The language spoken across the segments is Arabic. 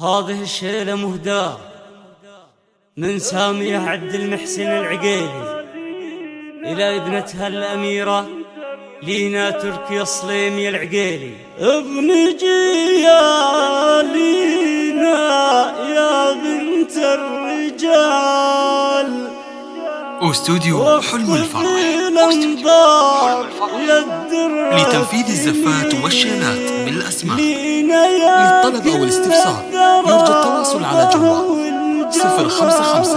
هذه الشيلة مهداة من سامية عبد المحسن العقيلي إلى ابنتها الأميرة لينا تركي الصليمي العقيلي. ابنجي يا لينا يا بنت الرجال استوديو حلم الفرح لتنفيذ الزفات والشيلات بالأسماء. للطلب أو الاستفسار يرجى التواصل على جوال 055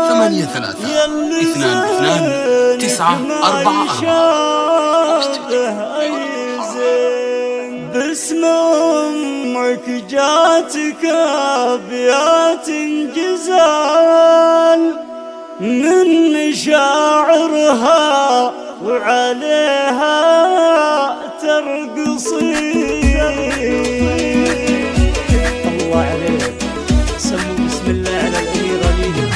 83 22 944. باسم أمك جاتك أبيات جزال من مشاعرها وعليها ترقصين. الله عليك، سموا بسم الله على الأميرة لينا.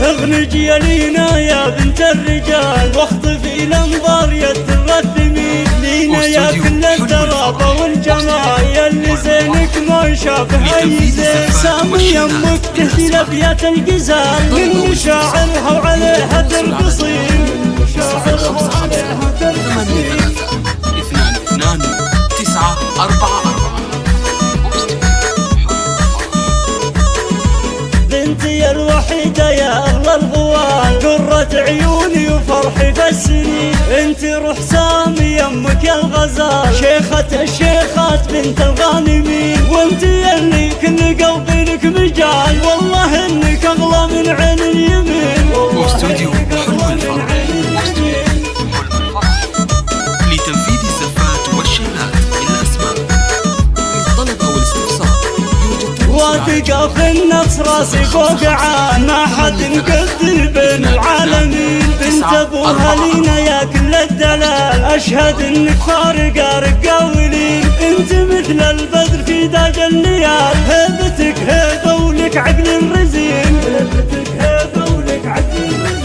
اغنجي يا لينا يا بنت الرجال، واخطفي الانظار يا ترثمين. لينا يا كل الترابة والجمال، ياللي زينك ما شافه اي زين. سامي يمك تهدي لابيات الجزال من مشاعرها وعليها ترقصين. بنتي الوحيدة يا أغلى الغوال، قرة عيوني وفرحي بالسنين. انت روح سامي يمك يا الغزال، شيخة الشيخات بنت الغانمين. وانت يلي كل قلبي لك مجال، والله انك أغلى من عين اليمين. استوديو حلم الفرح لتنفيذ الزفات والشيلات بالأسماء. للطلب أو الاستفسار يوجد واثقة في النفس راسي فوق عان، ما حد نقدر بين العالمين. بنت ابوها لينا يا كل الدلال، اشهد انك فارقة رقاولين. انت مثل البدر في داج الليال، هيبتك هيبة ولك عقل رزين. هيبتك هيبة ولك عقل رزين.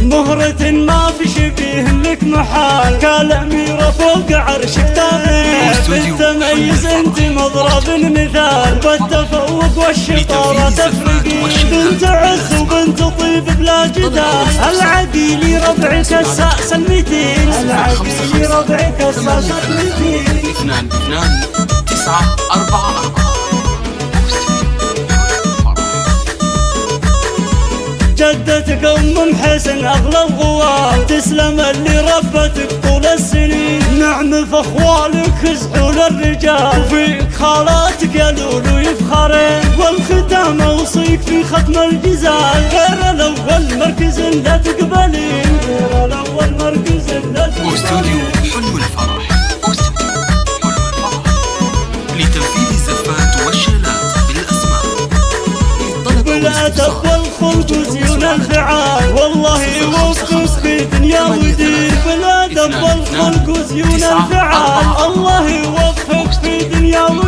مهرة ما في شبيه لك محال، كالأميرة فوق عرشك تابع. بنت تميز انت مضرب مثال، بالتفوق والشطارة تفرقين. بنت عز وبنت طيب بلا جدال، العقيلي ربعك الساس المتين. العقيلي ربعك الساس المتين. 22944. جدتك ام حسن اغلى الغوال، تسلم اللي ربتك طول السنين. نعم في اخوالك خزحول الرجال، وفيك خالاتك يا لولو يفخرين. والختام اوصيك في ختم الجزال، غير الاول مركز لا تقبلين. غير الاول مركز لا تقبلين. استوديو حلم الفرح لتنفيذ الزفات والشيلات بالأسماء. للطلب أو الاستفسار والخلق وزيون الفعال، والله يوفقك في دنيا ودين. بالادب والخلق وزيون الفعال، الله يوفقك في دنيا ودين.